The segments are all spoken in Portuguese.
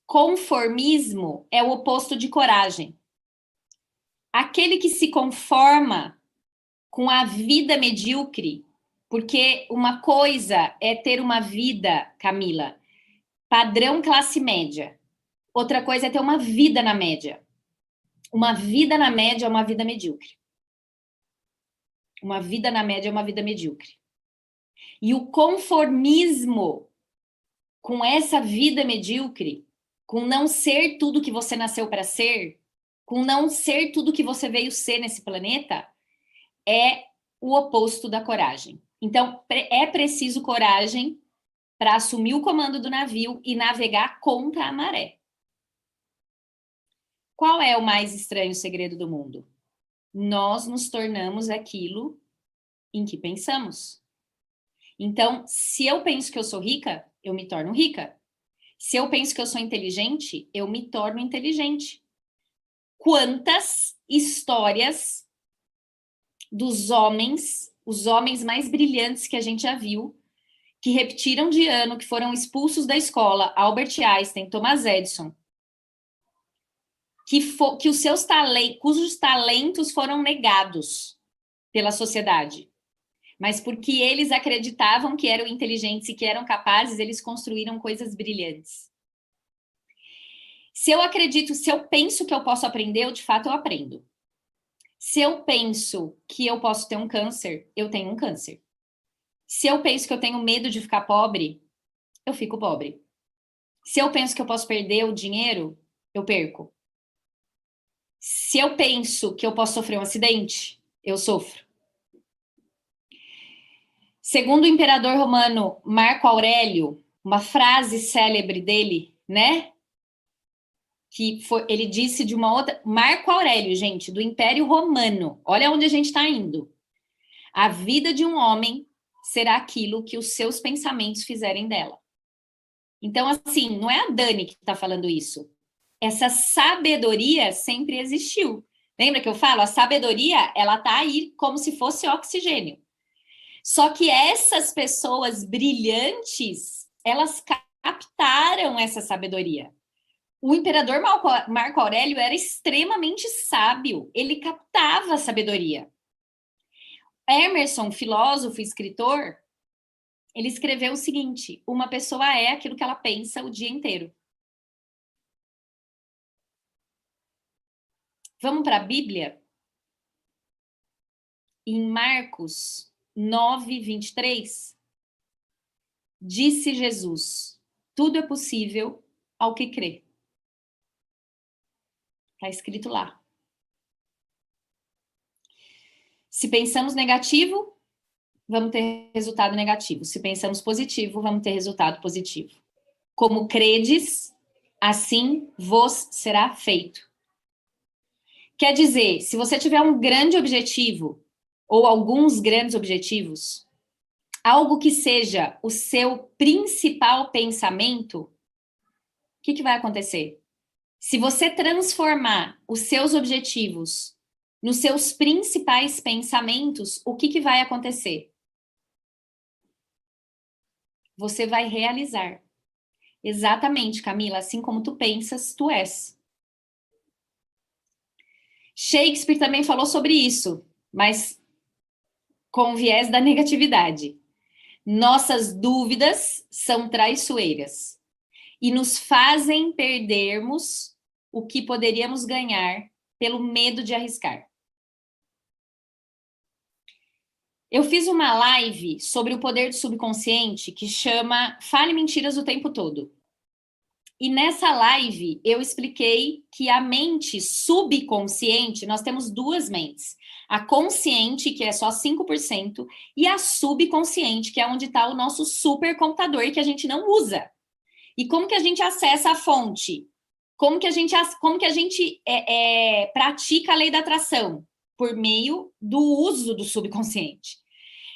Conformismo é o oposto de coragem. Aquele que se conforma com a vida medíocre, porque uma coisa é ter uma vida, Camila, padrão classe média. Outra coisa é ter uma vida na média. Uma vida na média é uma vida medíocre. Uma vida na média é uma vida medíocre. E o conformismo com essa vida medíocre, com não ser tudo que você nasceu para ser, com não ser tudo que você veio ser nesse planeta, é o oposto da coragem. Então, é preciso coragem para assumir o comando do navio e navegar contra a maré. Qual é o mais estranho segredo do mundo? Nós nos tornamos aquilo em que pensamos. Então, se eu penso que eu sou rica, eu me torno rica. Se eu penso que eu sou inteligente, eu me torno inteligente. Quantas histórias dos homens, os homens mais brilhantes que a gente já viu, que repetiram de ano, que foram expulsos da escola, Albert Einstein, Thomas Edison, que os seus cujos talentos foram negados pela sociedade. Mas porque eles acreditavam que eram inteligentes e que eram capazes, eles construíram coisas brilhantes. Se eu penso que eu posso aprender, eu de fato eu aprendo. Se eu penso que eu posso ter um câncer, eu tenho um câncer. Se eu penso que eu tenho medo de ficar pobre, eu fico pobre. Se eu penso que eu posso perder o dinheiro, eu perco. Se eu penso que eu posso sofrer um acidente, eu sofro. Segundo o imperador romano Marco Aurélio, uma frase célebre dele, né? Ele disse de uma outra... Marco Aurélio, gente, do Império Romano. Olha onde a gente está indo. A vida de um homem será aquilo que os seus pensamentos fizerem dela. Então, assim, não é a Dani que está falando isso. Essa sabedoria sempre existiu. Lembra que eu falo? A sabedoria, ela está aí como se fosse oxigênio. Só que essas pessoas brilhantes, elas captaram essa sabedoria. O imperador Marco Aurélio era extremamente sábio, ele captava a sabedoria. Emerson, filósofo e escritor, ele escreveu o seguinte: uma pessoa é aquilo que ela pensa o dia inteiro. Vamos para a Bíblia? Em Marcos 9, 23, disse Jesus: tudo é possível ao que crê. Está escrito lá. Se pensamos negativo, vamos ter resultado negativo. Se pensamos positivo, vamos ter resultado positivo. Como credes, assim vos será feito. Quer dizer, se você tiver um grande objetivo, ou alguns grandes objetivos, algo que seja o seu principal pensamento, o que vai acontecer? Se você transformar os seus objetivos nos seus principais pensamentos, o que vai acontecer? Você vai realizar. Exatamente, Camila, assim como tu pensas, tu és. Shakespeare também falou sobre isso, mas com o viés da negatividade. Nossas dúvidas são traiçoeiras e nos fazem perdermos o que poderíamos ganhar pelo medo de arriscar. Eu fiz uma live sobre o poder do subconsciente que chama Fale Mentiras o Tempo Todo. E nessa live eu expliquei que a mente subconsciente, nós temos duas mentes. A consciente, que é só 5%, e a subconsciente, que é onde está o nosso supercomputador que a gente não usa. E como que a gente acessa a fonte? Como que a gente pratica a lei da atração? Por meio do uso do subconsciente.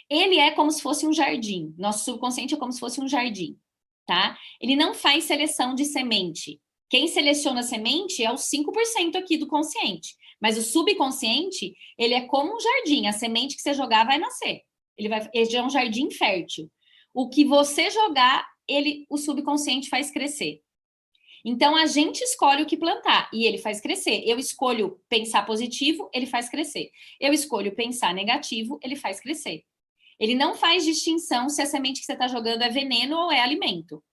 Ele é como se fosse um jardim. Nosso subconsciente é como se fosse um jardim, tá? Ele não faz seleção de semente. Quem seleciona a semente é os 5% aqui do consciente. Mas o subconsciente, ele é como um jardim. A semente que você jogar vai nascer. Ele é um jardim fértil. O que você jogar, o subconsciente faz crescer. Então, a gente escolhe o que plantar e ele faz crescer. Eu escolho pensar positivo, ele faz crescer. Eu escolho pensar negativo, ele faz crescer. Ele não faz distinção se a semente que você está jogando é veneno ou é alimento.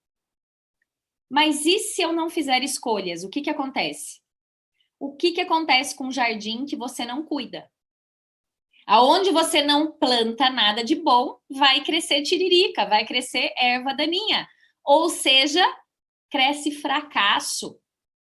Mas e se eu não fizer escolhas? O que que acontece? O que que acontece com um jardim que você não cuida? Aonde você não planta nada de bom, vai crescer tiririca, vai crescer erva daninha. Ou seja, cresce fracasso.